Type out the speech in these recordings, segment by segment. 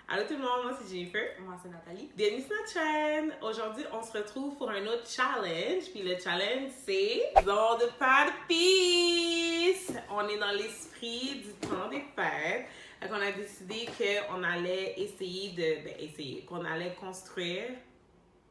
Allô tout le monde, moi c'est Jennifer. Moi c'est Nathalie. Bienvenue sur notre chaîne. Aujourd'hui, on se retrouve pour un autre challenge. Puis le challenge, c'est Zone de pain de peace. On est dans l'esprit du temps des fêtes. Donc, on a décidé qu'on allait qu'on allait construire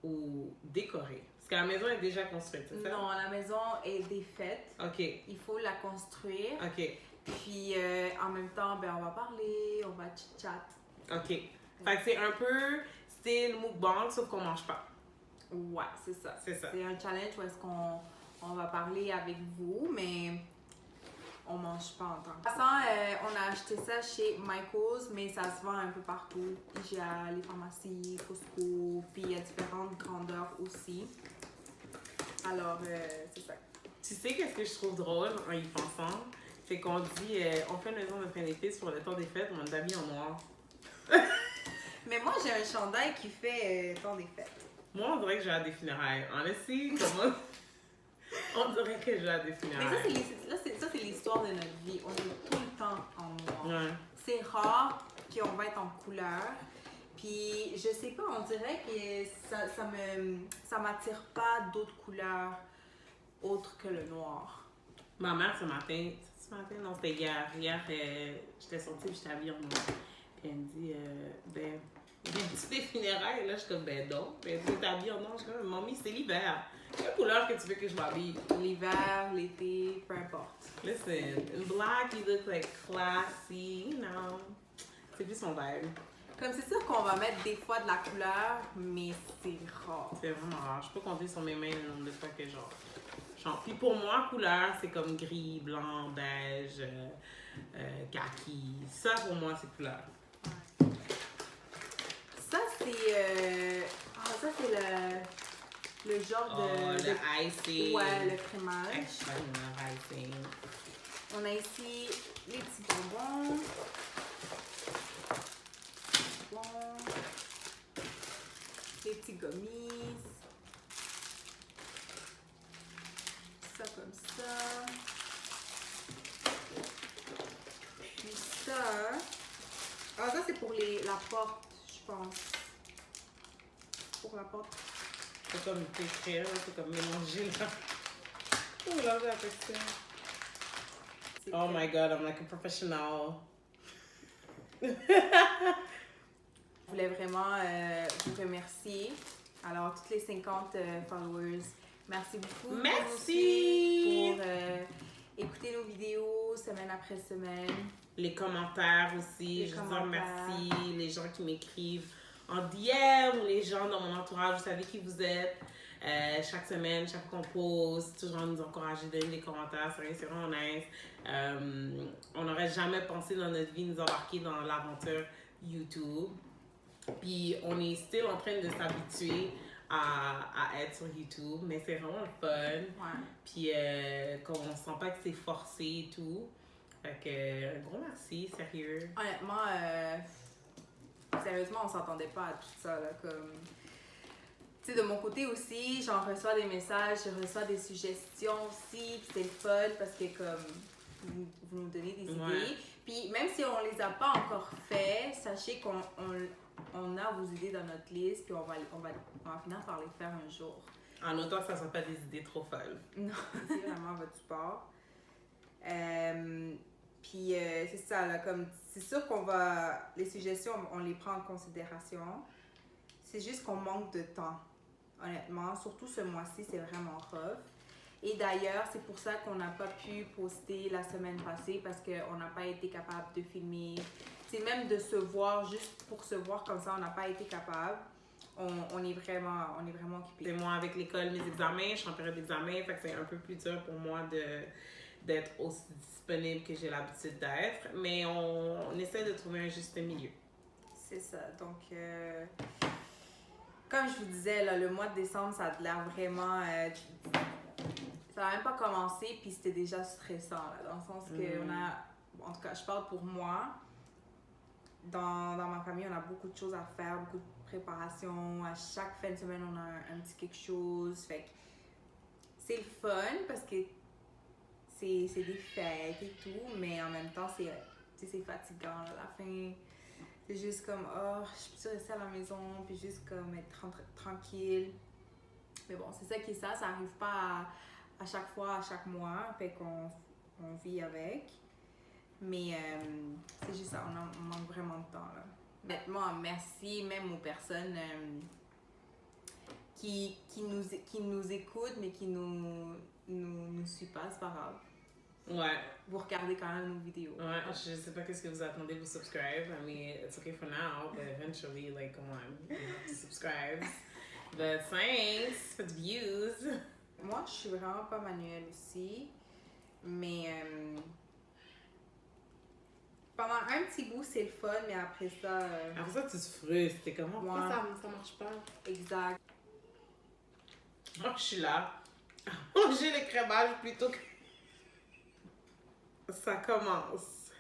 ou décorer. Parce que la maison est déjà construite, c'est ça? Non, la maison est défaite. OK. Il faut la construire. OK. Puis en même temps, on va parler, on va chit-chat. OK. Fait que c'est un peu style mukbang, sauf qu'on mange pas. Ouais, c'est ça. C'est ça. C'est un challenge où est-ce qu'on va parler avec vous, mais on mange pas en tant que. De toute façon, on a acheté ça chez Michael's, mais ça se vend un peu partout. IGA, les pharmacies, Costco, puis il y a différentes grandeurs aussi. Alors, c'est ça. Tu sais qu'est-ce que je trouve drôle en y pensant? C'est qu'on dit, on fait une maison de fin d'épices pour le temps des fêtes, on est habillé en noir. Mais moi, j'ai un chandail qui fait temps des fêtes. Moi, on dirait que j'ai à des funérailles. Honestly, comment... on dirait que j'ai à des Mais funérailles. ça, c'est l'histoire de notre vie. On est tout le temps en noir. Ouais. C'est rare qu'on va être en couleur. Puis, je sais pas, on dirait que ça m'attire pas d'autres couleurs autres que le noir. Ma mère, ce matin, non, c'était hier. Hier, j'étais sortie et j'étais habillée en noir. Puis elle me dit, viens-tu des funérailles? Là, je suis comme, non. Puis elle dit, t'es habillée en noir? Je suis comme, mamie, c'est l'hiver. Quelle couleur que tu veux que je m'habille? L'hiver, l'été, peu importe. Listen, in black, you look like classy, you know. C'est plus son vibe. Comme c'est sûr qu'on va mettre des fois de la couleur, mais c'est rare. C'est vraiment rare. Je peux compter sur mes mains le nombre de fois que genre. Puis pour moi, couleur, c'est comme gris, blanc, beige, kaki. Ça, pour moi, c'est couleur. Ça, c'est le genre le icing. Ouais, le crémage. Extrêmement icing. On a ici les petits bonbons. Les petits gummies. Ça comme ça. Puis ça. Ah, ça c'est pour la porte, je pense. Pour la porte. C'est comme t'écrire, c'est comme mélanger là. Oh là, j'ai apprécié. Oh my god, I'm like a professional. Je voulais vraiment vous remercier. Alors, toutes les 50 followers, merci beaucoup. Merci! Pour écouter nos vidéos semaine après semaine. Les commentaires aussi, je vous en commentaires. remercie. Les gens qui m'écrivent en DM, les gens dans mon entourage, vous savez qui vous êtes. Chaque semaine, chaque fois qu'on pose, toujours nous encourager, donner des commentaires, c'est vraiment nice. On n'aurait jamais pensé dans notre vie nous embarquer dans l'aventure YouTube. Puis on est still en train de s'habituer à être sur YouTube, mais c'est vraiment le fun. Ouais. Puis qu'on ne sent pas que c'est forcé et tout. Fait que un gros merci, sérieux. Honnêtement, sérieusement, on s'entendait pas à tout ça. Là, comme... Tu sais, de mon côté aussi, j'en reçois des messages, je reçois des suggestions aussi. Puis c'est le fun parce que comme vous nous donnez des idées. Puis même si on les a pas encore fait, sachez qu'on a vos idées dans notre liste. Puis on va finir par les faire un jour. En autant que ça ne soit pas des idées trop folles. Non, c'est vraiment votre support. Puis c'est ça, là, comme c'est sûr les suggestions, on les prend en considération. C'est juste qu'on manque de temps, honnêtement. Surtout ce mois-ci, c'est vraiment rough. Et d'ailleurs, c'est pour ça qu'on n'a pas pu poster la semaine passée parce qu'on n'a pas été capable de filmer. C'est même de se voir, juste pour se voir comme ça, on n'a pas été capable. On est vraiment occupés. C'est moi avec l'école, mes examens, je suis en période d'examen, fait que c'est un peu plus dur pour moi d'être aussi disponible que j'ai l'habitude d'être. Mais on essaie de trouver un juste milieu. C'est ça. Donc, comme je vous disais, là, le mois de décembre, ça a l'air vraiment... ça n'a même pas commencé, puis c'était déjà stressant, là, dans le sens que on a... En tout cas, je parle pour moi. Dans ma famille, on a beaucoup de choses à faire, beaucoup de préparation. À chaque fin de semaine, on a un petit quelque chose. Fait que c'est le fun parce que c'est des fêtes et tout, mais en même temps, c'est fatigant. Là. C'est juste comme, oh, je peux rester à la maison, puis juste comme être tranquille. Mais bon, c'est ça qui est ça arrive pas à chaque fois, à chaque mois, fait qu'on vit avec. Mais c'est juste ça, on manque vraiment de temps, là. Honnêtement, merci même aux personnes qui nous écoutent, mais qui nous suivent pas, c'est pas grave. Ouais. Vous regardez quand même nos vidéos. Ouais, je sais pas qu'est-ce que vous attendez pour subscribe. I mean, it's okay for now, but eventually, like, come on, you have to subscribe. But thanks for the views. Moi, je suis vraiment pas manuelle aussi, mais pendant un petit bout, c'est le fun, mais après ça... Après ça, tu te frustres. T'es comme, pourquoi Ouais. ça marche pas? Exact. Oh, je suis là. Manger le crémage plutôt que... Ça commence.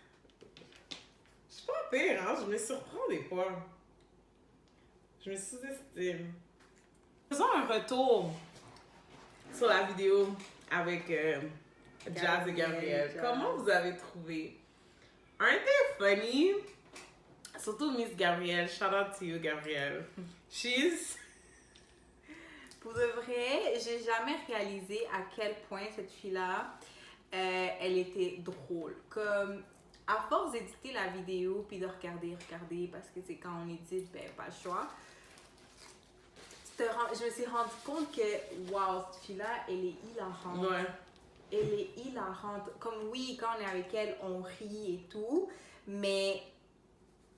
Je suis pas pire, hein? Je me surprends des fois. Je me sous-estime. Faisons un retour sur la vidéo avec Jazz et Gabrielle. Jazz. Comment vous avez trouvé? Aren't they funny? Surtout Miss Gabrielle. Shout out to you, Gabrielle. She's... Pour de vrai, j'ai jamais réalisé à quel point cette fille-là, elle était drôle. Comme, à force d'éditer la vidéo, puis de regarder, parce que c'est quand on édite, ben, pas le choix. Je me suis rendu compte que, wow, cette fille-là, elle est hilarante. Ouais. Elle est hilarante. Comme, oui, quand on est avec elle, on rit et tout, mais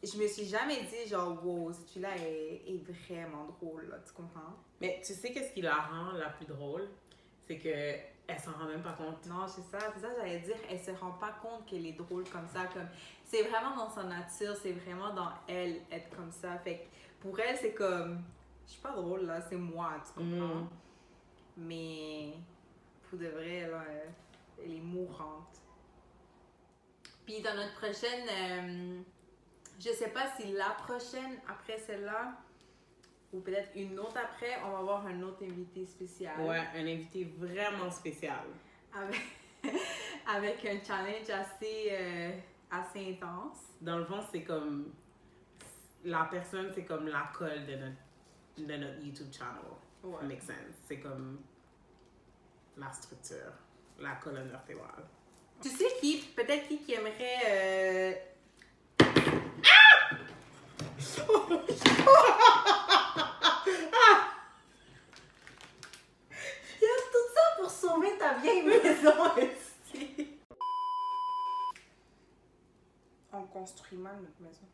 je me suis jamais dit, genre, wow, cette fille-là est vraiment drôle, là, tu comprends? Mais tu sais qu'est-ce qui la rend la plus drôle? C'est que elle s'en rend même pas compte. Non, c'est ça j'allais dire, elle se rend pas compte qu'elle est drôle comme ça, comme, c'est vraiment dans sa nature, c'est vraiment dans elle, être comme ça, fait que pour elle, c'est comme, je suis pas drôle, là, c'est moi, tu comprends? Mais, pour de vrai, là, elle est mourante. Puis dans notre prochaine, je sais pas si la prochaine, après celle-là, ou peut-être une autre après, on va avoir un autre invité spécial. Ouais, un invité vraiment spécial. Avec un challenge assez intense. Dans le fond, c'est comme... La personne, c'est comme la colle de notre YouTube channel. Ouais. That makes sense. C'est comme la structure, la colonne vertébrale. Tu sais peut-être qui aimerait... Il y a tout ça pour sauver ta vieille maison ici. On construit mal notre maison.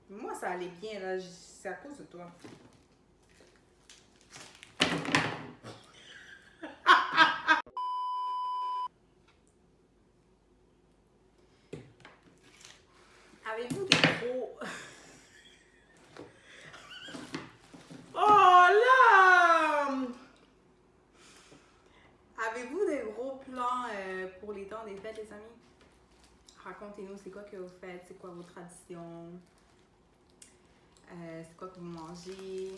Moi, ça allait bien, là. C'est à cause de toi. Avez-vous des gros... Oh là! Avez-vous des gros plans pour les temps des fêtes, les amis? Racontez-nous, c'est quoi que vous faites? C'est quoi vos traditions? C'est quoi que vous mangez?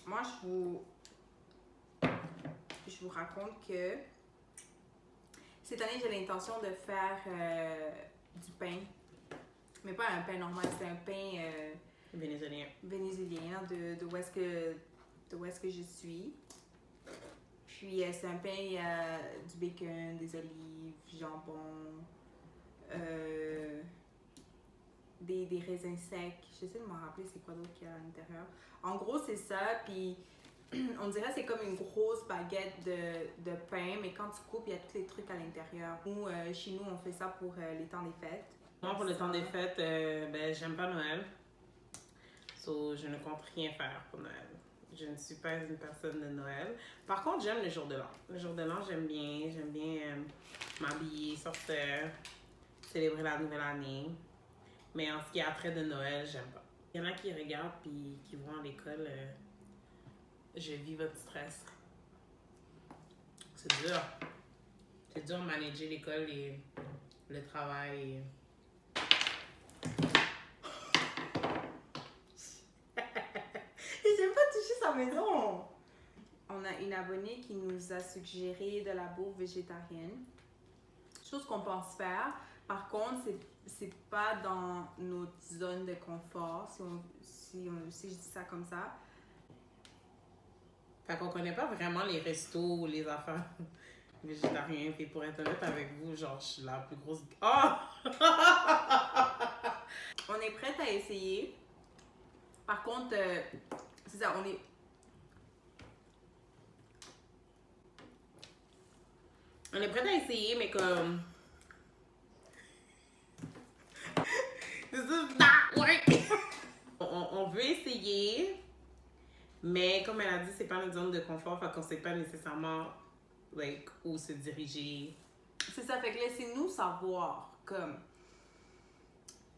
Moi, je vous raconte que cette année, j'ai l'intention de faire du pain. Mais pas un pain normal, c'est un pain Vénézuélien. vénézuélien de où est-ce que je suis. Puis c'est un pain, il y a du bacon, des olives, du jambon, des raisins secs. J'essaie de m'en rappeler c'est quoi d'autre qu'il y a à l'intérieur. En gros, c'est ça. Puis on dirait que c'est comme une grosse baguette de pain, mais quand tu coupes, il y a tous les trucs à l'intérieur. Nous, chez nous, on fait ça pour les temps des fêtes. Moi, pour le temps des fêtes, ben, j'aime pas Noël. So, je ne compte rien faire pour Noël. Je ne suis pas une personne de Noël. Par contre, j'aime le jour de l'an. Le jour de l'an, j'aime bien. J'aime bien m'habiller, sortir, célébrer la nouvelle année. Mais en ce qui est après de Noël, j'aime pas. Il y en a qui regardent puis qui vont à l'école. Je vis votre stress. C'est dur. C'est dur de manager l'école et le travail. J'aime pas toucher sa maison. On a une abonnée qui nous a suggéré de la bouffe végétarienne. Chose qu'on pense faire. Par contre, c'est pas dans notre zone de confort, si je dis ça comme ça. Fait qu'on connaît pas vraiment les restos ou les affaires végétariennes. Et pour être honnête avec vous, genre, je suis la plus grosse... Oh! On est prête à essayer. Par contre, c'est ça, on est prête à essayer, mais comme... This is not working! On veut essayer, mais comme elle a dit, c'est pas notre zone de confort, fait qu'on sait pas nécessairement like, où se diriger. C'est ça, fait que laissez-nous savoir, comme,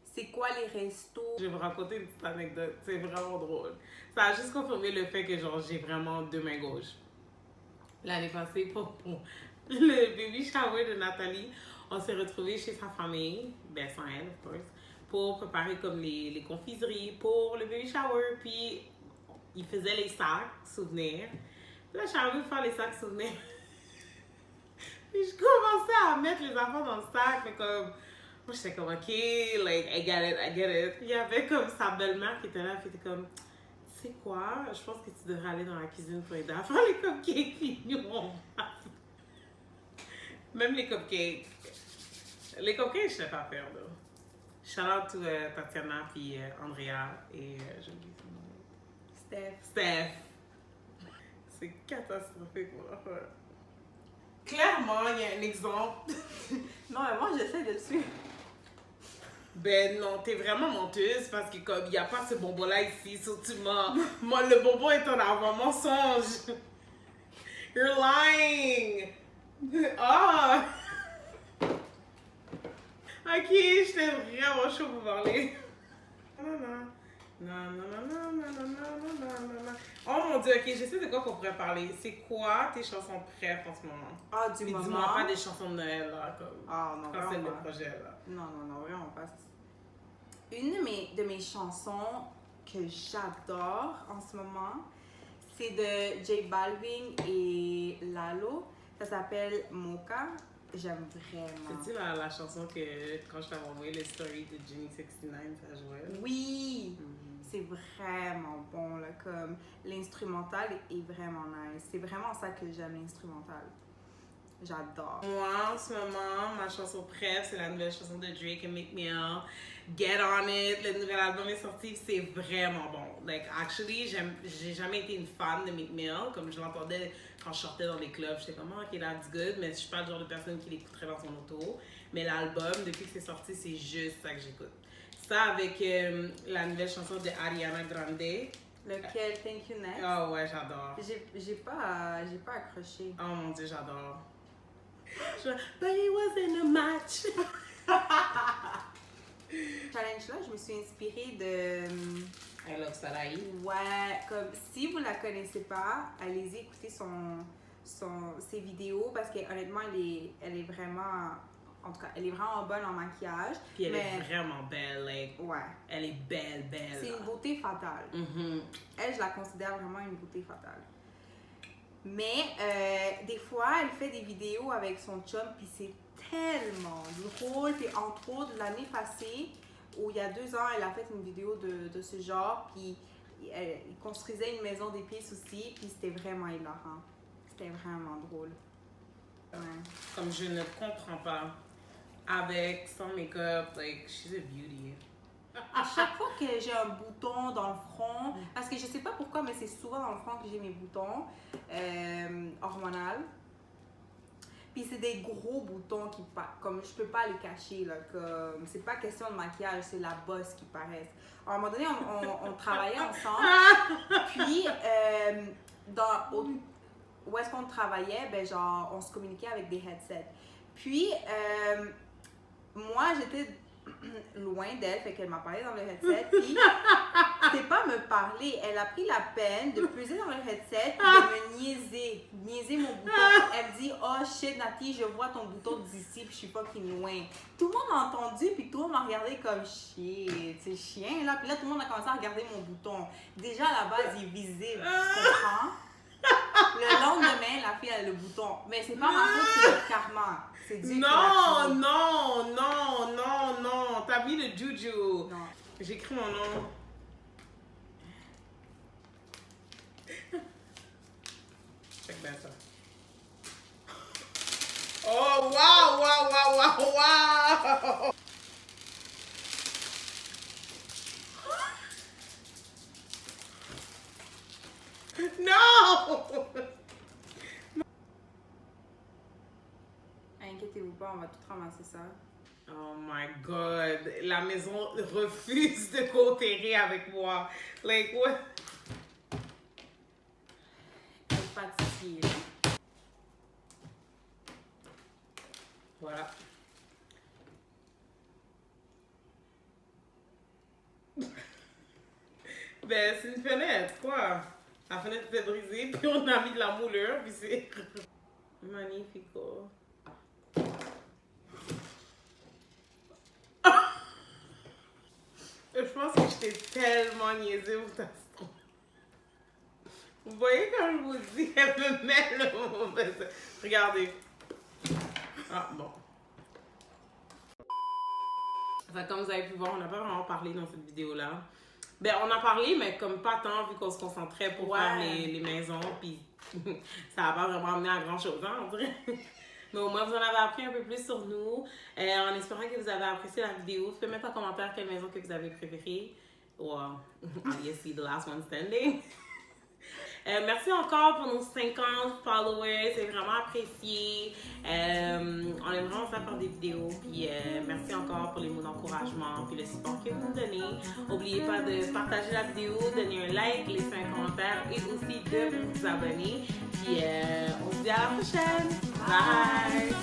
c'est quoi les restos. Je vais vous raconter une petite anecdote, c'est vraiment drôle. Ça a juste confirmé le fait que genre j'ai vraiment deux mains gauches. L'année passée, pour le baby shower de Nathalie, on s'est retrouvés chez sa famille, ben sans elle, of course, pour préparer comme les confiseries pour le baby shower. Puis, ils faisaient les sacs souvenirs. Puis là, je suis arrivée pour faire les sacs souvenirs. Puis, je commençais à mettre les enfants dans le sac, mais comme... Moi, j'étais comme, OK, like, I get it. Puis, il y avait comme sa belle-mère qui était là, puis elle était comme... Tu sais quoi? Je pense que tu devrais aller dans la cuisine pour aider à faire les cupcakes. Puis, nous, on va... Même les cupcakes. Les cupcakes, je sais pas faire, là. Shout out to Tatiana puis Andrea et je me dis son nom. Steph. C'est catastrophique pour l'affaire. Clairement, il y a un exemple. Non, mais moi, j'essaie de le suivre. Ben non, t'es vraiment menteuse parce que comme il n'y a pas ce bonbon-là ici, surtout moi, le bonbon est en avant, mensonge. You're lying. Ah! Ok, j'étais vraiment chaud pour parler. Oh mon dieu, ok, je sais de quoi qu'on pourrait parler. C'est quoi tes chansons préférées en ce moment? Ah, du Puis moment. dis-moi pas des chansons de Noël, là, comme Ah, non, quand c'est vraiment le pas. projet, là. Non, vraiment pas. Une de mes chansons que j'adore en ce moment, c'est de J Balvin et Lalo. Ça s'appelle Mocha. J'aime vraiment. C'est-tu la chanson que quand je t'avais envoyé les stories de Jenny 69, ça jouait? Oui! C'est vraiment bon, là, comme l'instrumental est vraiment nice. C'est vraiment ça que j'aime, l'instrumental. J'adore. Moi, en ce moment, ma chanson préférée, c'est la nouvelle chanson de Drake et Meek Mill. Get On It, le nouvel album est sorti, c'est vraiment bon. Like, actually, j'ai jamais été une fan de Meek Mill. Comme je l'entendais quand je sortais dans les clubs, j'étais comme, ok, that's good, mais je suis pas le genre de personne qui l'écouterait dans son auto. Mais l'album, depuis que c'est sorti, c'est juste ça que j'écoute. Ça avec la nouvelle chanson de Ariana Grande. Lequel, Thank You Next? Oh ouais, j'adore. J'ai pas accroché. Oh mon dieu, j'adore. But it wasn't a match. Challenge-là, je me suis inspirée de... I Love Sarai. Ouais, comme si vous la connaissez pas, allez-y écouter ses vidéos parce que honnêtement, elle est vraiment... En tout cas, elle est vraiment bonne en maquillage. Puis elle est vraiment belle. Like, ouais. Elle est belle. C'est une beauté fatale. Elle, je la considère vraiment une beauté fatale. Mais des fois, elle fait des vidéos avec son chum, puis c'est tellement drôle. Puis entre autres, l'année passée, ou il y a 2 ans, elle a fait une vidéo de ce genre, puis il construisait une maison d'épices aussi, puis c'était vraiment hilarant. C'était vraiment drôle. Ouais. Comme je ne comprends pas. Avec son make-up, like, she's a beauty. À chaque fois que j'ai un bouton dans le front, parce que je sais pas pourquoi, mais c'est souvent dans le front que j'ai mes boutons hormonales. Puis c'est des gros boutons qui, comme je peux pas les cacher, là, comme c'est pas question de maquillage, c'est la bosse qui paraît. À un moment donné, on travaillait ensemble, puis où est-ce qu'on travaillait, ben genre, on se communiquait avec des headsets. Puis, moi, j'étais loin d'elle, fait qu'elle m'a parlé dans le headset, puis c'était pas me parler, elle a pris la peine de peser dans le headset et de me niaiser mon bouton. Elle me dit, oh shit Nati, je vois ton bouton d'ici, puis je suis fucking loin. Tout le monde a entendu, puis tout le monde m'a regardé comme shit, c'est chien là, puis là tout le monde a commencé à regarder mon bouton. Déjà à la base, il est visible, tu comprends? Le lendemain, la fille a le bouton. Mais c'est pas ma faute, c'est le karma. C'est Dieu qui l'a Non, créé. non, non, non, non. T'as mis le juju. Non. J'écris mon nom. Check bien ça. Oh, wow, wow, wow, wow, wow. Non! Inquiétez-vous pas, on va tout ramasser ça. Oh my god, la maison refuse de coopérer avec moi. Like, what? Pas de soucis. Voilà. Ben, c'est une fenêtre, quoi. La fenêtre était brisée, puis on a mis de la moulure, puis c'est... Magnifico. Je pense que j'étais tellement niaisée pour ta story. Vous voyez quand je vous dis, elle me met le mauvais... Regardez. Ah, bon. Enfin, comme vous avez pu voir, on n'a pas vraiment parlé dans cette vidéo-là. Ben, on a parlé, mais comme pas tant, vu qu'on se concentrait pour faire les maisons, puis ça n'a pas vraiment amené à grand-chose, hein, on dirait. Mais au moins, vous en avez appris un peu plus sur nous, en espérant que vous avez apprécié la vidéo. Faites mettre en commentaire quelle maison que vous avez préférée. Well, obviously, the last one standing. Merci encore pour nos 50 followers, c'est vraiment apprécié. On aime vraiment ça faire des vidéos. Puis merci encore pour les mots d'encouragement puis le support que vous nous donnez. N'oubliez pas de partager la vidéo, donner un like, laisser un commentaire et aussi de vous abonner. Puis on se dit à la prochaine. Bye!